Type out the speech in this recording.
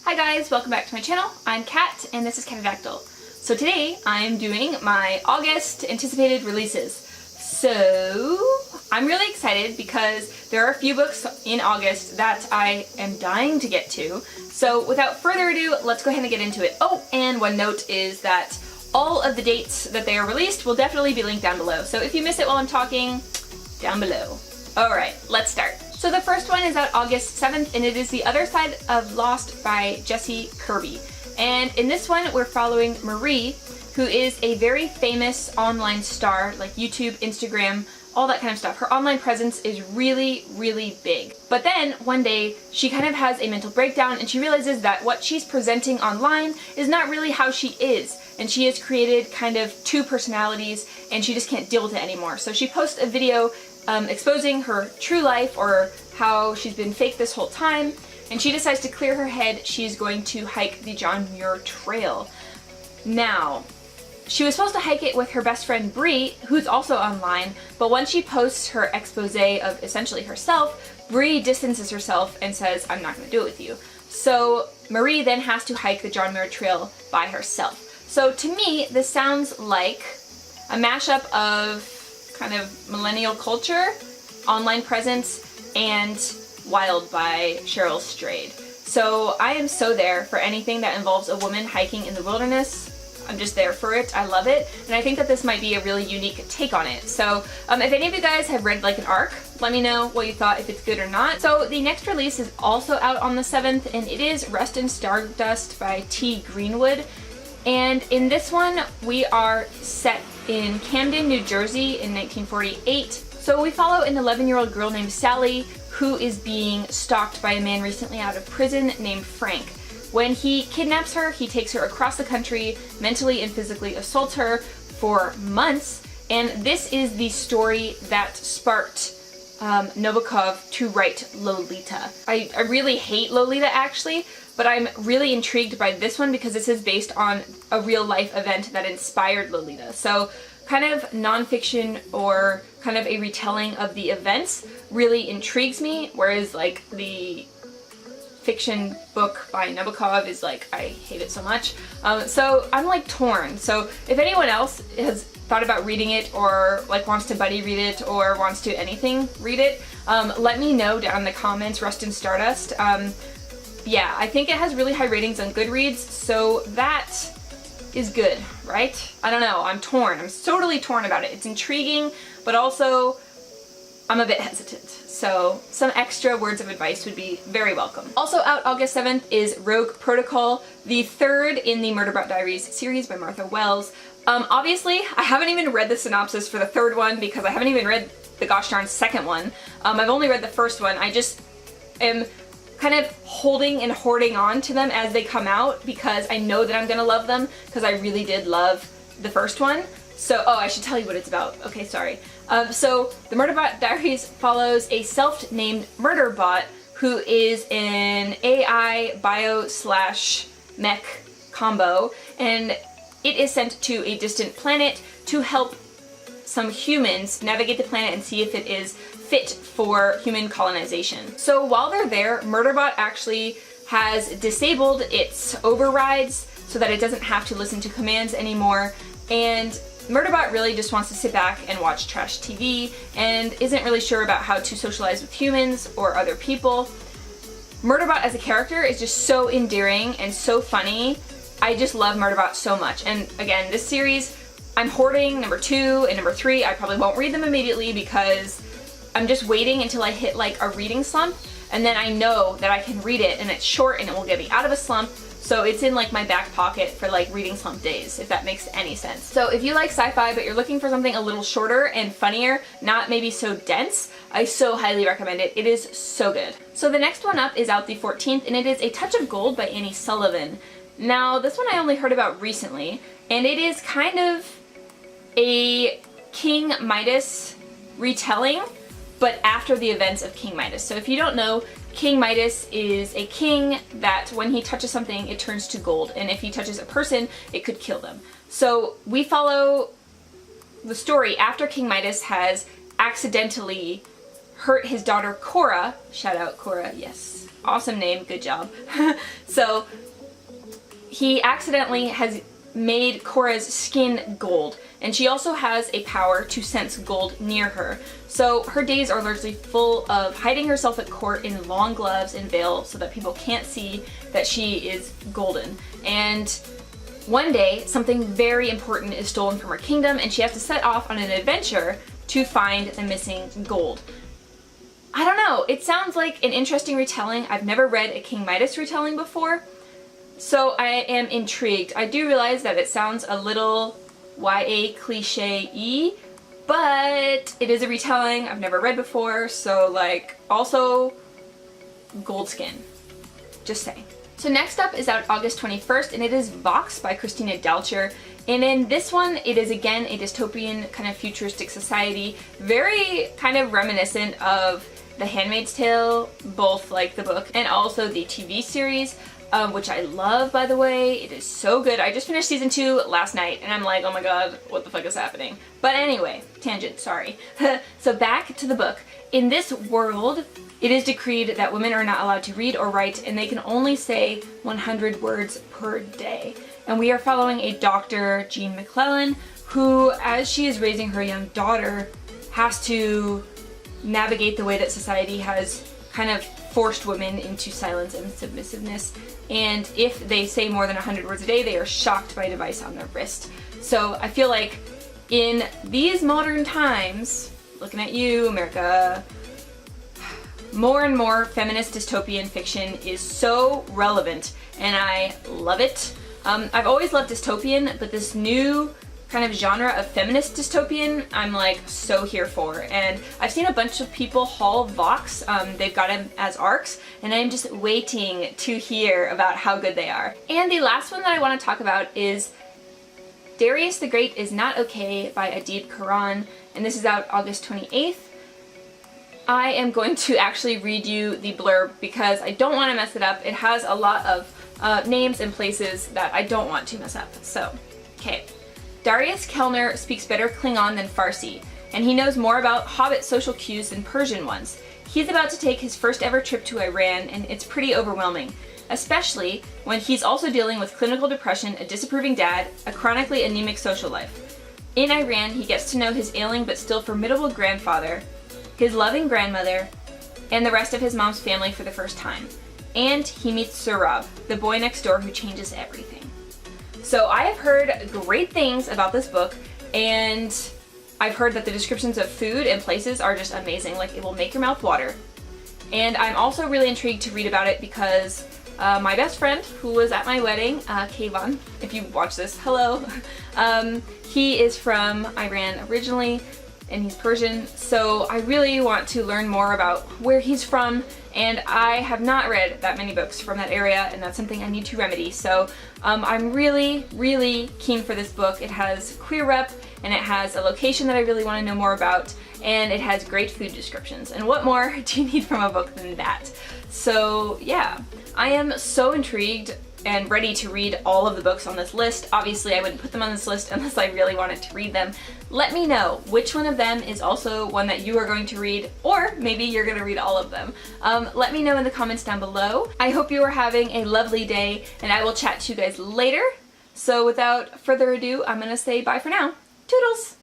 Hi guys, welcome back to my channel. I'm Kat and this is Catadactyl. So today I'm doing my August anticipated releases. So I'm really excited because there are a few books in August that I am dying to get to. So without further ado, let's go ahead and get into it. Oh, and one note is that all of the dates that they are released will definitely be linked down below. So if you miss it while I'm talking, down below. Alright, let's start. So the first one is out August 7th, and it is The Other Side of Lost by Jessi Kirby. And in this one, we're following Marie, who is a very famous online star, like YouTube, Instagram, all that kind of stuff. Her online presence is really, really big. But then, one day, she kind of has a mental breakdown, and she realizes that what she's presenting online is not really how she is. And she has created kind of two personalities, and she just can't deal with it anymore. So she posts a video exposing her true life, or how she's been fake this whole time, and she decides to clear her head. She's going to hike the John Muir Trail. Now, she was supposed to hike it with her best friend Bree, who's also online, but when she posts her expose of essentially herself, Bree distances herself and says, "I'm not going to do it with you." So Marie then has to hike the John Muir Trail by herself. So to me, this sounds like a mashup of kind of millennial culture, online presence, and Wild by Cheryl Strayed. So I am so there for anything that involves a woman hiking in the wilderness. I'm just there for it. I love it. And I think that this might be a really unique take on it. So if any of you guys have read like an arc, let me know what you thought, if it's good or not. So the next release is also out on the 7th, and it is Restons Stardust by Greenwood. And in this one, we are set in Camden, New Jersey in 1948. So we follow an 11-year-old girl named Sally who is being stalked by a man recently out of prison named Frank. When he kidnaps her, he takes her across the country, mentally and physically assaults her for months, and this is the story that sparked Nabokov to write Lolita. I really hate Lolita actually, but I'm really intrigued by this one because this is based on a real life event that inspired Lolita. So kind of nonfiction or kind of a retelling of the events really intrigues me, whereas like the fiction book by Nabokov is like, I hate it so much. So I'm like torn. So if anyone else has thought about reading it, or like wants to buddy read it, or wants to anything read it, let me know down in the comments. Restons Stardust. Yeah, I think it has really high ratings on Goodreads, so that is good, right? I don't know, I'm torn. I'm totally torn about it. It's intriguing, but also I'm a bit hesitant. So some extra words of advice would be very welcome. Also out August 7th is Rogue Protocol, the third in the Murderbot Diaries series by Martha Wells. Obviously, I haven't even read the synopsis for the third one because I haven't even read the gosh darn second one. I've only read the first one. I just am kind of holding and hoarding on to them as they come out because I know that I'm gonna love them because I really did love the first one. So, oh, I should tell you what it's about. Okay, sorry. So the Murderbot Diaries follows a self-named Murderbot who is an AI bio/mech combo, and it is sent to a distant planet to help some humans navigate the planet and see if it is fit for human colonization. So while they're there, Murderbot actually has disabled its overrides so that it doesn't have to listen to commands anymore, and Murderbot really just wants to sit back and watch trash TV and isn't really sure about how to socialize with humans or other people. Murderbot as a character is just so endearing and so funny. I just love Murderbot so much. And again, this series, I'm hoarding number 2 and number 3. I probably won't read them immediately because I'm just waiting until I hit like a reading slump, and then I know that I can read it and it's short and it will get me out of a slump. So it's in like my back pocket for like reading slump days, if that makes any sense. So if you like sci-fi but you're looking for something a little shorter and funnier, not maybe so dense, I so highly recommend it. It is so good. So the next one up is out the 14th, and it is A Touch of Gold by Sullivan. Now this one I only heard about recently, and it is kind of a King Midas retelling, but after the events of King Midas. So if you don't know, King Midas is a king that when he touches something, it turns to gold, and if he touches a person, it could kill them. So we follow the story after King Midas has accidentally hurt his daughter Khorram. Shout out Khorram, yes. Awesome name, good job. So he accidentally has made Korra's skin gold, and she also has a power to sense gold near her. So her days are largely full of hiding herself at court in long gloves and veil so that people can't see that she is golden. And one day, something very important is stolen from her kingdom, and she has to set off on an adventure to find the missing gold. I don't know, it sounds like an interesting retelling. I've never read a King Midas retelling before, so I am intrigued. I do realize that it sounds a little YA cliche-y, but it is a retelling I've never read before, so like, also gold skin. Just saying. So next up is out August 21st, and it is Vox by Christina Dalcher. And in this one, it is again a dystopian kind of futuristic society, very kind of reminiscent of The Handmaid's Tale, both like the book and also the TV series, which I love, by the way. It is so good. I just finished season 2 last night, and I'm like, oh my god, what the fuck is happening? But anyway, tangent, sorry. So back to the book. In this world, it is decreed that women are not allowed to read or write, and they can only say 100 words per day. And we are following a Dr. Jean McClellan, who, as she is raising her young daughter, has to navigate the way that society has kind of forced women into silence and submissiveness. And if they say more than 100 words a day, they are shocked by a device on their wrist. So I feel like in these modern times, looking at you, America, more and more feminist dystopian fiction is so relevant, and I love it. I've always loved dystopian, but this new kind of genre of feminist dystopian, I'm like so here for. And I've seen a bunch of people haul Vox. They've got them as arcs, and I'm just waiting to hear about how good they are. And the last one that I want to talk about is Darius the Great is Not Okay by Adib Khorram, and this is out August 28th. I am going to actually read you the blurb because I don't want to mess it up. It has a lot of names and places that I don't want to mess up. So, okay. Darius Kellner speaks better Klingon than Farsi, and he knows more about Hobbit social cues than Persian ones. He's about to take his first ever trip to Iran, and it's pretty overwhelming, especially when he's also dealing with clinical depression, a disapproving dad, a chronically anemic social life. In Iran, he gets to know his ailing but still formidable grandfather, his loving grandmother, and the rest of his mom's family for the first time. And he meets Surab, the boy next door who changes everything. So I have heard great things about this book, and I've heard that the descriptions of food and places are just amazing. Like, it will make your mouth water. And I'm also really intrigued to read about it because my best friend, who was at my wedding, Kayvon, if you watch this, hello, he is from Iran originally, and he's Persian, so I really want to learn more about where he's from, and I have not read that many books from that area, and that's something I need to remedy. So I'm really, really keen for this book. It has queer rep, and it has a location that I really want to know more about, and it has great food descriptions. And what more do you need from a book than that? So yeah, I am so intrigued and ready to read all of the books on this list. Obviously, I wouldn't put them on this list unless I really wanted to read them. Let me know which one of them is also one that you are going to read, or maybe you're going to read all of them. Let me know in the comments down below. I hope you are having a lovely day, and I will chat to you guys later. So without further ado, I'm going to say bye for now. Toodles!